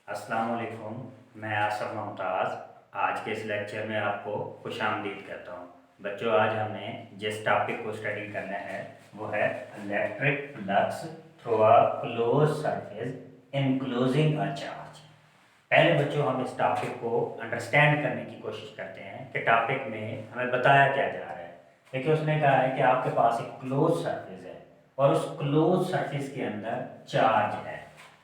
अस्सलाम वालेकुम। मैं आसफ मुमताज़ आज के इस लेक्चर में आपको खुशामदीद कहता हूँ। बच्चों, आज हमने जिस टॉपिक को स्टडी करना है वो है electric flux through a close surface enclosing a charge. पहले बच्चों हम इस टॉपिक को अंडरस्टैंड करने की कोशिश करते हैं कि टॉपिक में हमें बताया क्या जा रहा है। देखिए, उसने कहा है कि आपके पास एक क्लोज सरफेस है और उस क्लोज सरफेस के अंदर चार्ज है।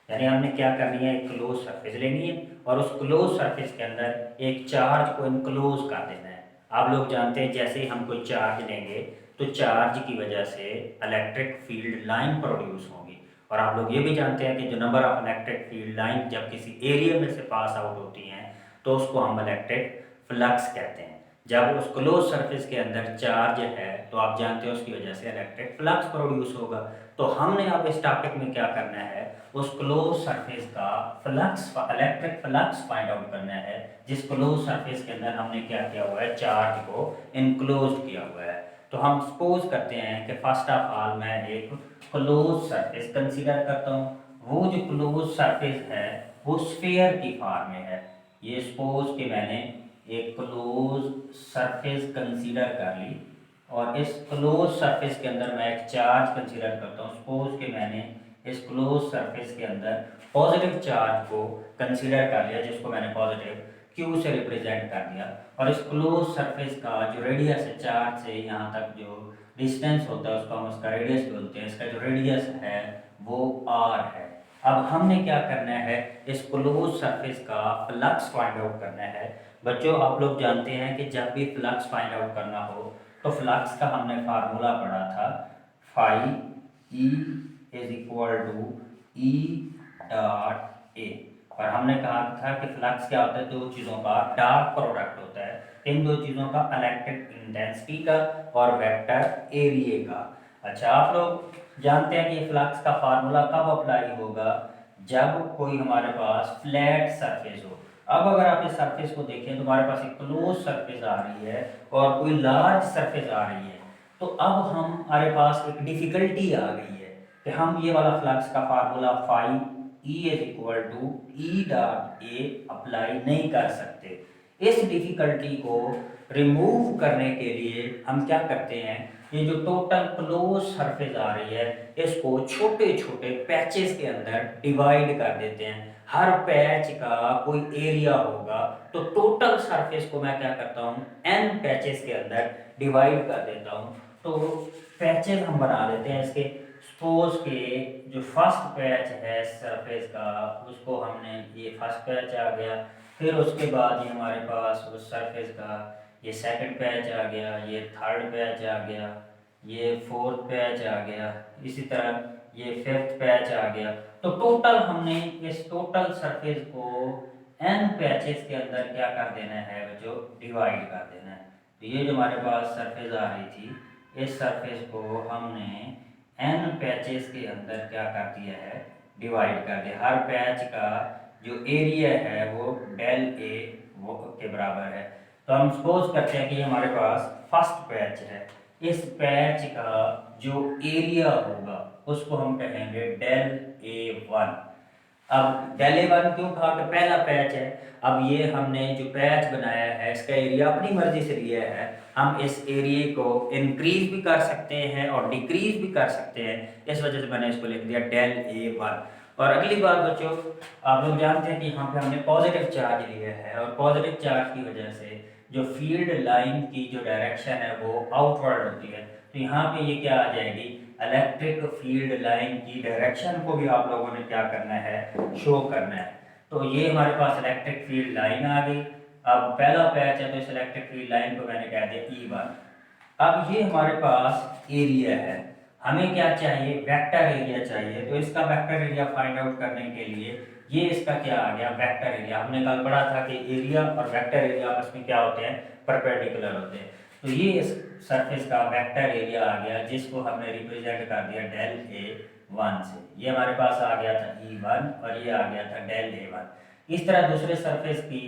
यानी हमने क्या करनी है, एक क्लोज सरफेस लेनी है और उस क्लोज सरफेस के अंदर एक चार्ज को इनक्लोज कर देना है। आप लोग जानते हैं जैसे ही हम कोई चार्ज लेंगे तो चार्ज की वजह से इलेक्ट्रिक फील्ड लाइन प्रोड्यूस होगी। और आप लोग ये भी जानते हैं कि जो number of electric field line जब किसी एरिया में से पास आउट होती हैं तो उसको हम इलेक्ट्रिक फ्लक्स कहते हैं। जब उस क्लोज सरफेस के अंदर चार्ज है तो आप जानते हैं उसकी वजह से इलेक्ट्रिक फ्लक्स प्रोड्यूस होगा। तो हमने अब इस टॉपिक में क्या करना है, उस क्लोज सरफेस का flux, electric flux find out करना है जिस क्लोज सरफेस के अंदर हमने क्या किया हुआ है, चार्ज को इनक्लोज किया हुआ है। तो हम सपोज करते हैं कि फर्स्ट ऑफ ऑल मैं एक क्लोज सरफेस कंसीडर करता हूँ। वो जो क्लोज सरफेस है वो स्फीयर की फॉर्म में है। ये सपोज कि मैंने एक क्लोज सरफेस कंसीडर कर ली और इस क्लोज सरफेस के अंदर मैं एक चार्ज कंसीडर करता हूँ। सपोज कि मैंने इस क्लोज सरफेस के अंदर पॉजिटिव चार्ज को कंसीडर कर लिया, जिसको मैंने पॉजिटिव Q से रिप्रेजेंट कर दिया। और इस क्लोज सरफेस का जो रेडियस है, चार्ज से यहाँ तक जो डिस्टेंस होता है उसको हम उसका रेडियस बोलते हैं। इसका जो रेडियस है वो R है। अब हमने क्या करना है, इस क्लोज सरफेस का फ्लक्स फाइंड आउट करना है। बच्चों, आप लोग जानते हैं कि जब भी फ्लक्स फाइंड आउट करना हो तो फ्लक्स का हमने फार्मूला पढ़ा था, phi E is equal to E dot A. और हमने कहा था कि फ्लक्स क्या होता है, दो चीज़ों का डॉट प्रोडक्ट होता है। इन दो चीज़ों का, इलेक्ट्रिक इंटेंसिटी का और वेक्टर एरिया का। अच्छा, आप लोग जानते हैं कि फ्लक्स का फार्मूला कब अप्लाई होगा, जब कोई हमारे पास फ्लैट सरफेस हो। अब अगर आप इस सरफेस को देखें तो हमारे पास एक क्लोज सरफेस आ रही है और कोई लार्ज सरफेस आ रही है। तो अब हमारे पास एक डिफिकल्टी आ गई है कि हम ये वाला फ्लक्स का formula phi E is equal to E dot A apply नहीं कर सकते। इस डिफिकल्टी को रिमूव करने के लिए हम क्या करते हैं, ये जो टोटल क्लोज सरफेस आ रही है इसको छोटे छोटे पैचेस के अंदर डिवाइड कर देते हैं। हर पैच का कोई एरिया होगा तो टोटल सरफेस को मैं क्या करता हूँ, एन पैचेस के अंदर डिवाइड कर देता हूँ। तो पैचेस हम बना देते हैं इसके। सपोज के जो फर्स्ट पैच है सरफेस का उसको हमने, ये फर्स्ट पैच आ गया। फिर उसके बाद ये हमारे पास उस सरफेस का ये सेकंड पैच आ गया, ये थर्ड पैच आ गया, ये फोर्थ पैच आ गया, इसी तरह ये फिफ्थ पैच आ गया। तो टोटल हमने इस टोटल सरफेस को एन पैचेस के अंदर क्या कर देना है, जो डिवाइड कर देना है। तो ये जो हमारे पास सरफेस आ रही थी, इस सरफेस को हमने एन पैचेस के अंदर क्या कर दिया है, डिवाइड कर दिया। हर पैच का जो एरिया है वो डेल ए वो के बराबर है। तो हम सपोज करते हैं कि हमारे पास फर्स्ट पैच है। इस पैच का जो एरिया होगा उसको हम कहेंगे डेल ए वन। अब डेल ए वन क्यों कहा, कि पहला पैच है। अब ये हमने जो पैच बनाया है इसका एरिया अपनी मर्जी से लिया है। हम इस एरिया को इंक्रीज भी कर सकते हैं और डिक्रीज भी कर सकते हैं। इस वजह से मैंने इसको लिख दिया डेल ए वन। और अगली बात बच्चों, आप लोग जानते हैं कि यहाँ पे हमने पॉजिटिव चार्ज लिया है और पॉजिटिव चार्ज की वजह से जो फील्ड लाइन की जो डायरेक्शन है वो आउटवर्ड होती है। तो यहाँ पे ये क्या आ जाएगी, इलेक्ट्रिक फील्ड लाइन की डायरेक्शन को भी आप लोगों ने क्या करना है, शो करना है। तो ये हमारे पास इलेक्ट्रिक फील्ड लाइन आ गई। अब पहला पैच है तो इस इलेक्ट्रिक फील्ड लाइन को मैंने कह दिया ई वन। अब ये हमारे पास एरिया है, हमें क्या चाहिए, वेक्टर एरिया चाहिए। तो इसका वेक्टर एरिया फाइंड आउट करने के लिए ये इसका क्या आ गया, वेक्टर एरिया। हमने कल पढ़ा था कि एरिया और वेक्टर एरिया आपस में क्या होते हैं, परपेंडिकुलर होते हैं। तो ये इस सरफेस का वेक्टर एरिया आ गया जिसको हमने रिप्रेजेंट कर दिया डेल ए वन से। ये हमारे पास आ गया था ई वन और ये आ गया था डेल ए वन। इस तरह दूसरे सरफेस की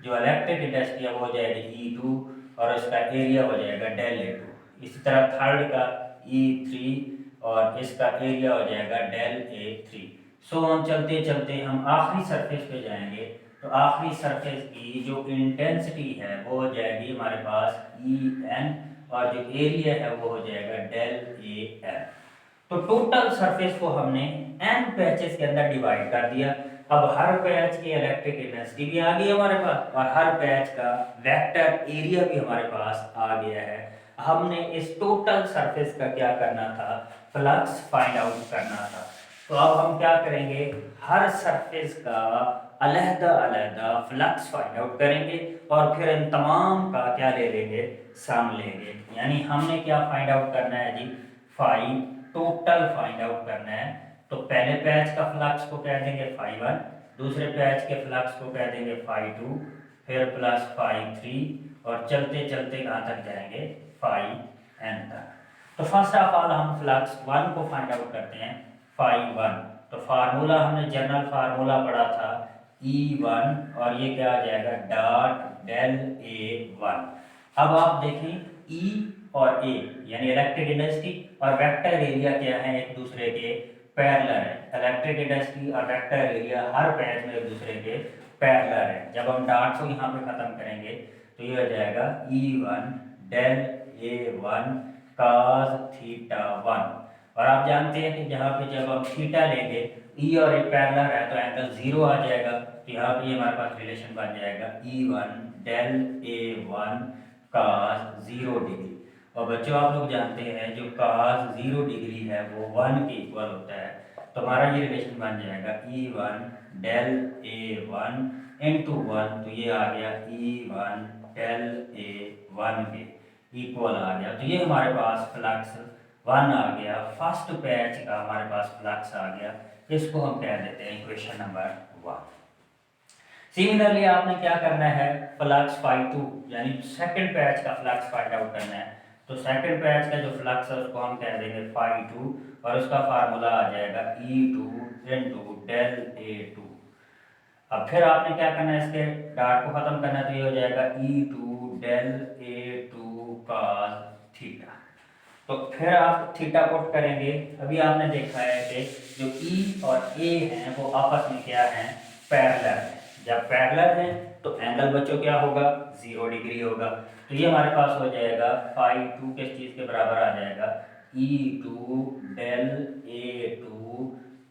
जो इलेक्ट्रिक इंटेंसिटी है वो हो जाएगी ई टू और इसका एरिया हो जाएगा डेल ए टू। इसी तरह थर्ड का ई थ्री और इसका एरिया हो जाएगा डेल ए थ्री। सो हम चलते चलते हम आखिरी सरफेस पे जाएंगे। तो आखिरी सरफेस की जो इंटेंसिटी है वो हो जाएगी हमारे पास ई एन, और जो एरिया है वो हो जाएगा डेल ए एल। तो टोटल सरफेस को हमने एन पैचेस के अंदर डिवाइड कर दिया। अब हर पैच की इलेक्ट्रिक इंटेंसिटी भी आ गई हमारे पास, और हर पैच का वेक्टर एरिया भी हमारे पास आ गया है। हमने इस टोटल सरफेस का क्या करना था, फ्लक्स फाइंड आउट करना था। तो अब हम क्या करेंगे, हर सरफेस का अलहदा अलहदा फ्लक्स फाइंड आउट करेंगे, और फिर इन तमाम का क्या ले लेंगे, सम लेंगे। यानी हमने क्या फाइंड आउट करना है जी, फाई टोटल फाइंड आउट करना है। तो पहले पैच का फ्लक्स को कह देंगे फाई वन, दूसरे पैच के फ्लक्स को कह देंगे फाई टू, फिर प्लस फाई थ्री, और चलते चलते कहाँ तक जाएंगे, फाई एन तक। तो फर्स्ट ऑफ ऑल हम फ्लक्स वन को फाइंड आउट करते हैं, फाई वन। तो फार्मूला हमने जनरल फार्मूला पढ़ा था ई वन, और ये क्या आ जाएगा, डॉट डेल ए वन। अब आप देखें ई और ए यानी इलेक्ट्रिक इंटेंसिटी और वेक्टर एरिया क्या है, एक दूसरे के पैरेलल है। इलेक्ट्रिक इंटेंसिटी और वेक्टर एरिया हर पैच में एक दूसरे के पैरेलल है। जब हम डॉट को यहाँ पे खत्म करेंगे तो ये हो जाएगा ई one del A one cos theta one. और आप जानते हैं कि यहाँ पे जब हम थीटा लेंगे, ई और ए पैरेलल है तो एंगल जीरो आ जाएगा। तो यहाँ पे हमारे पास रिलेशन बन जाएगा ई one del A one cos 0 degree. और बच्चों आप लोग जानते हैं जो cos 0 डिग्री है वो 1 के इक्वल होता है। तो हमारा ये रिलेशन बन जाएगा ई one del A one into one, तो ये आ गया ई वन डेल ए वन के इक्वल आ गया। तो ये हमारे पास फ्लक्स वन आ गया, फर्स्ट पैच का हमारे पास फ्लक्स आ गया। इसको हम कह देते हैं इक्वेशन नंबर वन। सिमिलरली आपने क्या करना है, फ्लक्स फाई टू यानी सेकंड पैच का फ्लक्स फाइंड आउट करना है। तो सेकंड पैच का जो फ्लक्स है उसको हम कह देंगे फाई टू, और उसका फार्मूला आ जाएगा E two into del A two. अब फिर आपने क्या करना है, इसके डॉट को खत्म करना है, तो ये हो जाएगा E two del A two cos theta. तो फिर आप थीटा पुट करेंगे। अभी आपने देखा है कि जो ई और ए हैं वो आपस में क्या हैं, पैरेलल है। जब पैरेलल है तो एंगल बच्चों क्या होगा, 0 डिग्री होगा। तो ये हमारे पास हो जाएगा फाई टू किस चीज़ के बराबर आ जाएगा, E two del A two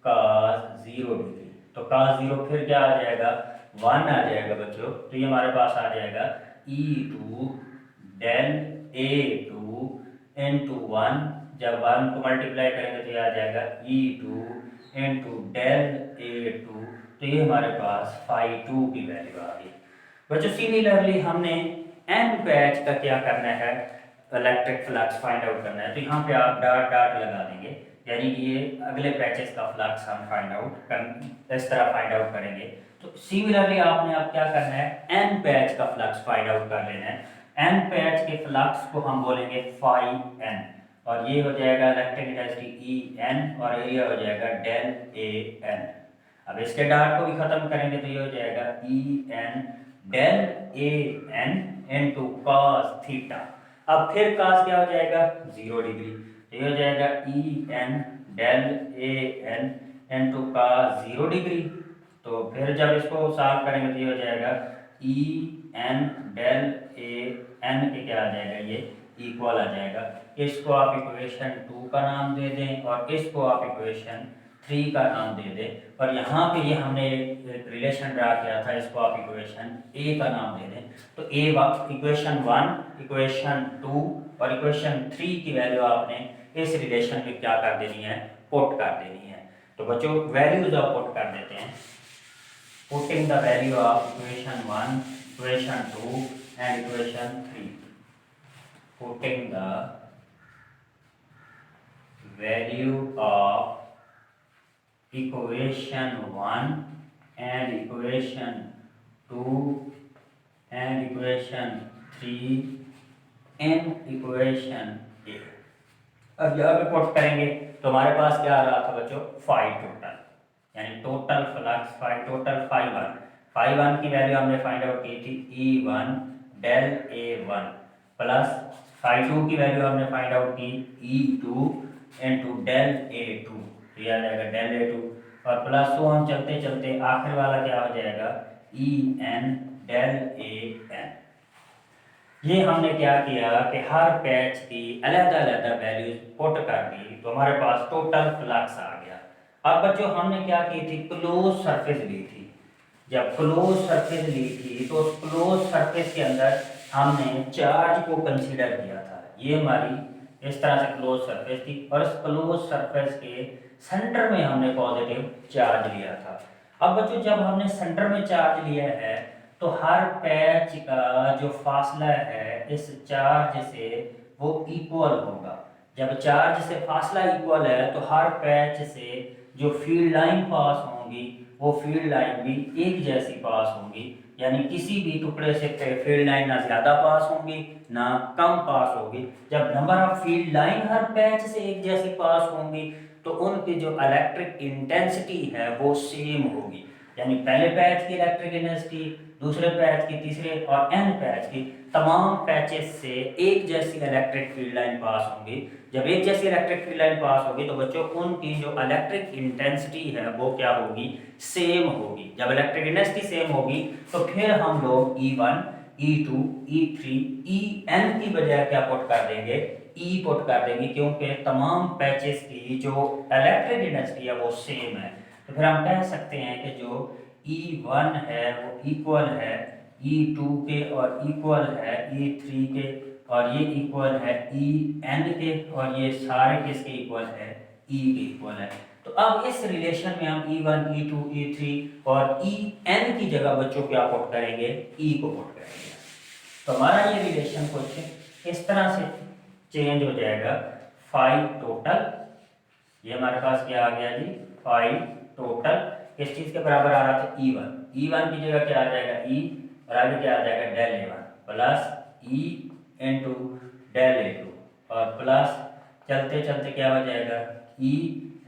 cos 0 degree. तो cos 0 फिर क्या आ जाएगा, 1 आ जाएगा बच्चों। तो ये हमारे पास आ जाएगा E two del A two into one. जब 1 को मल्टीप्लाई करेंगे तो ये आ जाएगा E two into del A two. तो ये हमारे पास फाई टू की वैल्यू आ गई। बच्चों सिमिलरली हमने एन पैच का क्या करना है, इलेक्ट्रिक फ्लक्स फाइंड आउट करना है। तो यहाँ पे आप डॉट डॉट लगा देंगे, यानी कि ये अगले पैचेस का फ्लक्स हम फाइंड आउट कर इस तरह फाइंड आउट करेंगे। तो सिमिलरली आपने अब क्या करना है, एन पैच का फ्लक्स फाइंड आउट कर लेना है। एन पैच के फ्लक्स को हम बोलेंगे फाई एन, और ये हो जाएगा इलेक्ट्रिक इंटेंसिटी ई एन, और एरिया हो जाएगा डेल ए एन। अब इसके डॉट को भी खत्म करेंगे तो ये हो जाएगा E N del A N into cos theta. अब फिर cos क्या हो जाएगा, 0 डिग्री। तो ये हो जाएगा E N del A N into cos 0 degree. तो फिर जब इसको सॉल्व करेंगे तो ये हो जाएगा E N del A N के क्या आ जाएगा, ये इक्वल आ जाएगा। इसको आप इक्वेशन 2 का नाम दे दें, और इसको आप इक्वेशन 3 का नाम दे दें। और यहाँ पे ये हमने एक रिलेशन ड्रा किया था, इसको आप इक्वेशन ए का नाम दे दें। तो ए इक्वेशन 1, इक्वेशन 2 और इक्वेशन 3 की वैल्यू आपने इस रिलेशन में क्या कर देनी है, पुट कर देनी है। तो बच्चों वैल्यूज आप पुट कर देते हैं, putting the value of equation 1, equation 2 and equation 3। Putting the value of equation 1 and equation 2 and equation 3 and equation 8। अब यहाँ पे पुट करेंगे तो हमारे पास क्या आ रहा था बच्चों, फाई टोटल, यानी total flux phi total phi one. Phi one की वैल्यू हमने फाइंड आउट की थी E one del A one, plus phi two की वैल्यू हमने फाइंड आउट की E two into del A two. तो यह आ जाएगा डेल ए टू और प्लस टू हम चलते चलते आखिर वाला क्या हो जाएगा, E N del A N. ये हमने क्या किया कि हर पैच की अलग-अलग वैल्यूज पुट कर दी, तो हमारे पास टोटल फ्लक्स आ गया। अब बच्चों हमने क्या की थी, क्लोज सरफेस ली थी। जब क्लोज सरफेस ली थी तो उस क्लोज सरफेस के अंदर हमने चार्ज को कंसीडर किया था। ये हमारी इस तरह से क्लोज सरफेस थी और इस क्लोज सरफेस के सेंटर में हमने पॉजिटिव चार्ज लिया था। अब बच्चों जब हमने सेंटर में चार्ज लिया है तो हर पैच का जो फासला है इस चार्ज से वो इक्वल होगा। जब चार्ज से फासला इक्वल है तो हर पैच से जो फील्ड लाइन पास होंगी वो फील्ड लाइन भी एक जैसी पास होंगी, यानी किसी भी टुकड़े से फील्ड लाइन ना ज़्यादा पास होंगी ना कम पास होगी। जब number of field line her patch से एक जैसी पास होंगी तो उनकी जो इलेक्ट्रिक इंटेंसिटी है वो सेम होगी, यानी पहले पैच की इलेक्ट्रिक इंटेंसिटी, दूसरे पैच की, तीसरे और एन पैच की तमाम पैचेस से एक जैसी इलेक्ट्रिक फील्ड लाइन पास होंगी। जब एक जैसी इलेक्ट्रिक फील्ड लाइन पास होगी तो बच्चों उनकी जो इलेक्ट्रिक इंटेंसिटी है वो क्या होगी, सेम होगी। जब इलेक्ट्रिक इंटेंसिटी सेम होगी तो फिर हम लोग E1, E2, E3, En की बजाय क्या पुट कर देंगे, E पुट कर देंगे, क्योंकि तमाम पैचेस की जो इलेक्ट्रिक इंटेंसिटी है वो सेम है। तो फिर हम कह सकते हैं कि जो E1 है वो इक्वल है E2 के और इक्वल है E3 के और ये इक्वल है En के और ये सारे किसके इक्वल है, E के इक्वल है। तो अब इस रिलेशन में हम E1, E2, E3 और En की जगह बच्चों क्या पुट करेंगे, E को पुट करेंगे। तो हमारा ये रिलेशन कुछ इस तरह से चेंज हो जाएगा। फाई टोटल, ये हमारे पास क्या आ गया जी, फाई टोटल किस चीज के बराबर आ रहा था, E1 की जगह क्या आ जाएगा E और आगे क्या आ जाएगा del A1 plus E into del A2 और प्लस चलते चलते क्या हो जाएगा E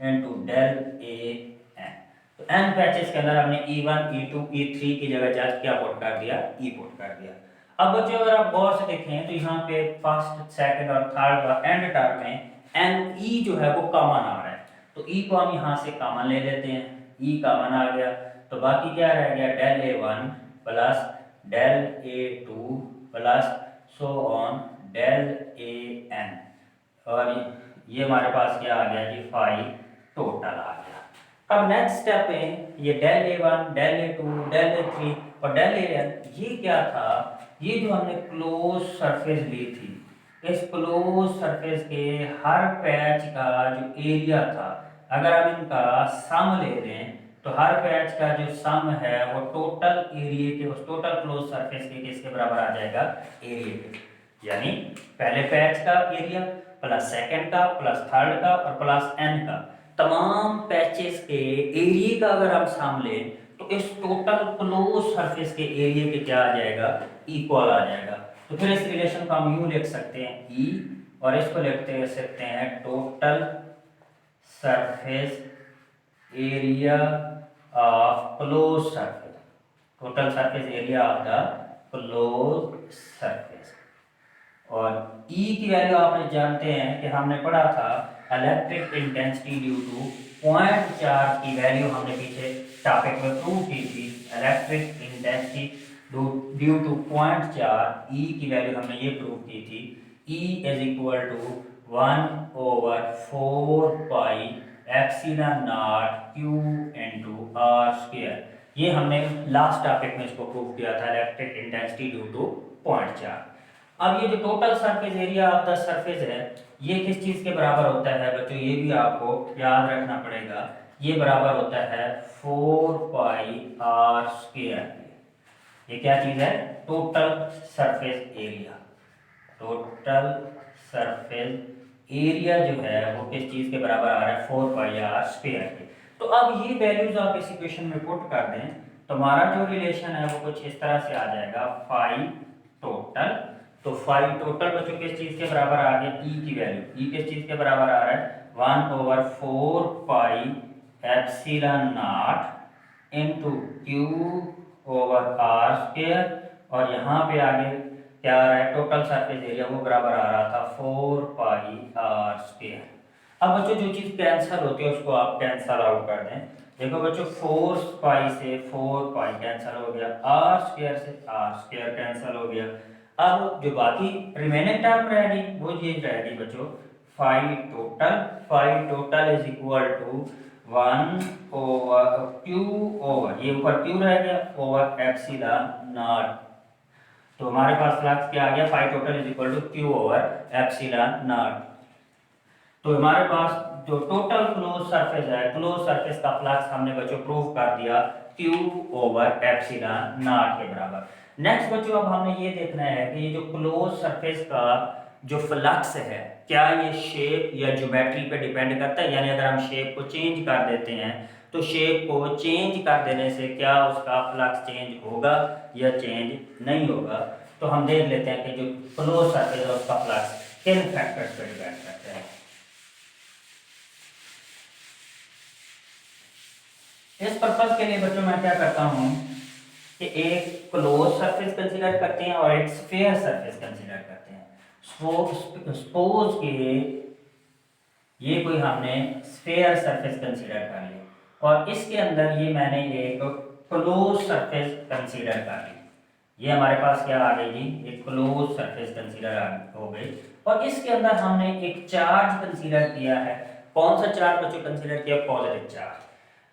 इंटू डेल AN। तो n पैचेस के अंदर हमने E1, E2, E3 की जगह जाके क्या पुट कर दिया, E पुट कर दिया। अब बच्चों अगर आप गौर से देखें तो यहाँ पे फर्स्ट, सेकंड और थर्ड और एंड टर्म में NE जो है वो कॉमन आ रहा है, तो E को हम यहाँ से कॉमन ले लेते हैं, E कॉमन आ गया तो बाकी क्या रह गया del A1 plus del A2 plus so on del AN और ये हमारे पास क्या आ गया जी, फाई टोटल आ गया। अब नेक्स्ट स्टेप में ये del A1, del A2, del A3 और डेल AN, ये क्या था, ये जो हमने क्लोज सरफेस ली थी, इस क्लोज सरफेस के हर पैच का जो एरिया था, अगर हम इनका सम ले लें तो हर पैच का जो सम है वो टोटल एरिया के, उस टोटल क्लोज सरफेस के किसके बराबर आ जाएगा, एरिया के। यानी पहले पैच का एरिया प्लस सेकंड का प्लस थर्ड का और प्लस एन का, तमाम पैचेस के एरिया का अगर हम सम लें तो इस टोटल क्लोज सरफेस के एरिया के क्या आ जाएगा, इक्वल आ जाएगा। तो फिर इस रिलेशन को हम यूं लिख सकते हैं E और इसको लिखते सकते हैं total surface area of closed surface, total surface area of the closed surface. और E की वैल्यू आपने जानते हैं कि हमने पढ़ा था electric intensity due to point charge की वैल्यू हमने पीछे टॉपिक में प्रूव की थी। Electric intensity due to point charge E की वैल्यू हमने ये प्रूव की थी, E is equal to 1/4 pi epsilon not Q into R square. ये हमने लास्ट टॉपिक में इसको प्रूव किया था, electric intensity due to point charge. अब ये जो total surface area of the surface है ये किस चीज के बराबर होता है बच्चों, ये भी आपको याद रखना पड़ेगा, ये बराबर होता है 4 पाई R स्क्वायर। ये क्या चीज है, total surface area. Total surface area जो है वो किस चीज के बराबर आ रहा है, 4 पाई R स्क्वायर के। तो अब ये वैल्यूज आप इस इक्वेशन में पुट कर दें तो हमारा जो रिलेशन है वो कुछ इस तरह से आ जाएगा, फाई टोटल। तो फाई टोटल बच्चों किस चीज के बराबर आ गया, E की वैल्यू, E किस चीज के बराबर आ रहा है, 1/4 pi epsilon not into Q over R square और यहाँ पे आगे क्या आ रहा है, टोटल सरफेस एरिया वो बराबर आ रहा था 4 पाई R स्क्वायर। अब बच्चों जो चीज कैंसिल होती है उसको आप कैंसिल आउट कर दें, देखो बच्चों 4 पाई से 4 पाई कैंसिल हो गया, आर स्क्वायर से आर स्क्वायर कैंसिल हो गया। अब जो बाकी रिमेनिंग टर्म रहेगी वो ये रहेगी बच्चों phi total is equal to 1 over Q over, ये ऊपर क्यू रह गया, ओवर एप्सिलॉन नॉट। तो हमारे पास फ्लक्स क्या आ गया, phi total is equal to Q over epsilon not. तो हमारे पास जो टोटल क्लोज सरफेस है, क्लोज सरफेस का फ्लक्स हमने बच्चों प्रूव कर दिया क्यू ओवर एप्सिलॉन नॉट के बराबर। नेक्स्ट बच्चों अब हमने ये देखना है कि ये जो क्लोज सरफेस का जो फ्लक्स है क्या ये शेप या ज्योमेट्री पे डिपेंड करता है, यानी अगर हम शेप को चेंज कर देते हैं तो शेप को चेंज कर देने से क्या उसका फ्लक्स चेंज होगा या चेंज नहीं होगा। तो हम देख लेते हैं कि जो क्लोज सरफेस है उसका फ्लक्स किन फैक्टर्स पे डिपेंड करता है। इस पर्पज के लिए बच्चों मैं क्या करता हूं कि एक क्लोज सरफेस कंसीडर करते हैं और एक स्फीयर सरफेस कंसीडर करते हैं। सपोज कि ये कोई हमने स्फीयर सरफेस कंसीडर कर लिया और इसके अंदर ये मैंने एक क्लोज सरफेस कंसीडर कर ली। ये हमारे पास क्या आ गई जी, एक क्लोज सरफेस कंसीडर हो गई और इसके अंदर हमने एक चार्ज कंसीडर किया है। कौन सा चार्ज बच्चों कंसीडर किया, पॉजिटिव चार्ज।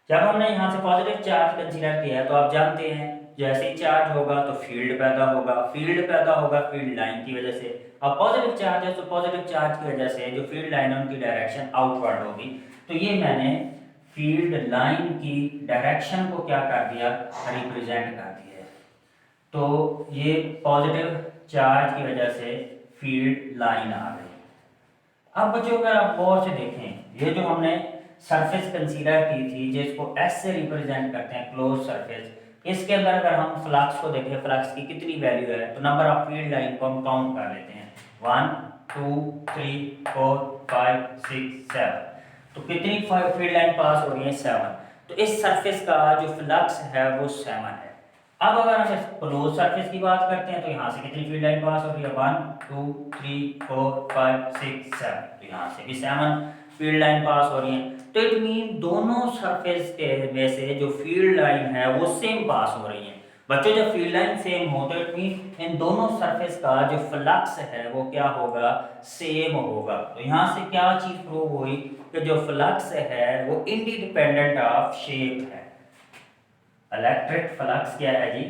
जब हमने यहाँ से पॉजिटिव चार्ज कंसीडर किया है तो आप जानते हैं जैसे ही चार्ज होगा तो फील्ड पैदा होगा, फील्ड पैदा होगा फील्ड लाइन की वजह से। अब पॉजिटिव चार्ज है तो पॉजिटिव चार्ज की वजह से जो फील्ड लाइन है उनकी डायरेक्शन आउटवर्ड होगी। तो ये मैंने फील्ड लाइन की डायरेक्शन को क्या कर दिया, रिप्रेजेंट कर दिया है। तो ये पॉजिटिव चार्ज की वजह से फील्ड लाइन आ गई। अब बच्चों अगर आप गौर से देखें, ये जो हमने सरफेस कंसीडर की थी जिसको एस से रिप्रेजेंट करते हैं क्लोज सरफेस, इसके अंदर अगर हम फ्लक्स को देखें, फ्लक्स की कितनी वैल्यू है तो नंबर ऑफ फील्ड लाइन को हम काउंट कर लेते हैं 1 2 3 4 5 6 7। तो कितनी फील्ड लाइन पास हो रही है, 7। तो इस सरफेस का जो फ्लक्स है वो 7 है। अब अगर हम क्लोज सरफेस की बात करते हैं तो यहाँ से कितनी फील्ड लाइन पास हो रही है, 1 2 3 4 5 6 7। तो यहाँ से भी 7 फील्ड लाइन पास हो रही है। तो इट मीन दोनों सरफेस के में से जो फील्ड लाइन है वो सेम पास हो रही है। बच्चों जब फील्ड लाइन सेम हो तो इट मीन इन दोनों सरफेस का जो फ्लक्स है वो क्या होगा, सेम होगा। तो यहाँ से क्या चीज प्रूव हुई कि जो फ्लक्स है वो इंडिपेंडेंट ऑफ शेप है। इलेक्ट्रिक फ्लक्स क्या है जी,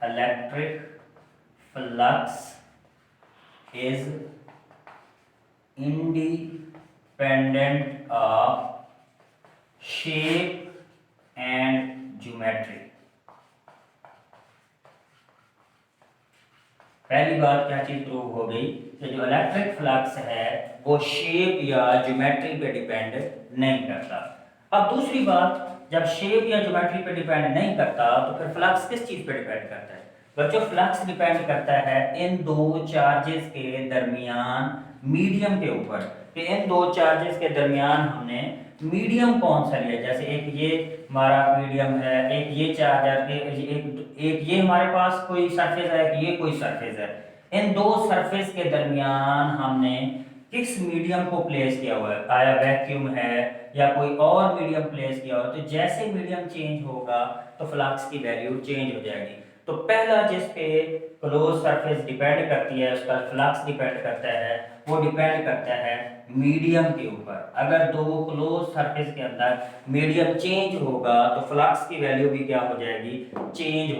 electric flux is independent of shape and geometry. पहली बात क्या चीज प्रूव हो गई कि जो इलेक्ट्रिक फ्लक्स है वो शेप या ज्योमेट्री पे डिपेंड नहीं करता। अब दूसरी बात, जब शेप या ज्योमेट्री पे डिपेंड नहीं करता तो फिर फ्लक्स किस चीज पे डिपेंड करता है। बच्चों फ्लक्स डिपेंड करता है इन दो चार्जेस के दरमियान मीडियम के ऊपर, कि इन दो चार्जेस के दरमियान हमने मीडियम कौन सा लिया। जैसे एक ये हमारा मीडियम है, एक ये चार्जर, एक ये हमारे पास कोई सरफेस है, एक ये कोई सरफेस है। इन दो सरफेस के दरमियान हमने किस मीडियम को प्लेस किया हुआ है, आया वैक्यूम है या कोई और मीडियम प्लेस किया हुआ है। तो जैसे मीडियम चेंज होगा तो फ्लक्स की वैल्यू चेंज हो जाएगी। तो पहला जिस पे क्लोज सरफेस डिपेंड करती है उसका फ्लक्स डिपेंड करता है, वो डिपेंड करता है मीडियम के ऊपर। अगर दो क्लोज सरफेस के अंदर मीडियम चेंज होगा तो फ्लक्स की वैल्यू भी क्या हो जाएगी, चेंज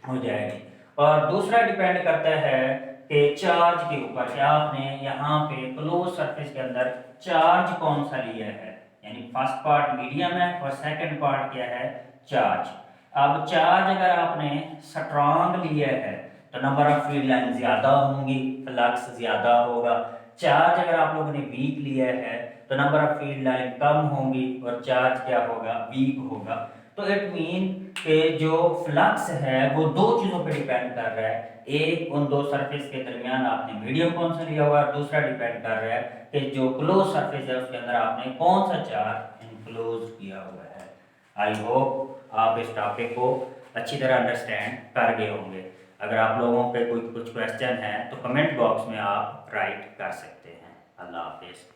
हो जाएगी। और दूसरा डिपेंड करता है कि चार्ज के ऊपर, कि आपने यहाँ पे क्लोज सरफेस के अंदर चार्ज कौन सा लिया है, यानी फर्स्ट पार्ट मीडियम है और सेकंड पार्ट क्या है, चार्ज। अब चार्ज अगर आपने स्ट्रॉन्ग लिया है तो नंबर ऑफ फील्ड लाइन ज्यादा होंगी, फ्लक्स ज्यादा होगा। चार्ज अगर आप लोगों ने वीक लिया है तो नंबर ऑफ फील्ड लाइन कम होंगी और चार्ज क्या होगा, वीक होगा। तो इट मीन कि जो फ्लक्स है वो दो चीजों पर डिपेंड कर रहा है। एक, उन दो सरफेस के दरमियान आपने मीडियम कौन सा लिया हुआ है, दूसरा डिपेंड कर रहा है कि जो क्लोज सरफेस है उसके अंदर आपने कौन सा चार्ज इनक्लोज किया हुआ है। आई होप आप इस टॉपिक को अच्छी तरह अंडरस्टैंड कर गए होंगे। अगर आप लोगों पे कोई कुछ क्वेश्चन है तो कमेंट बॉक्स में आप राइट कर सकते हैं। अल्लाह हाफिज़।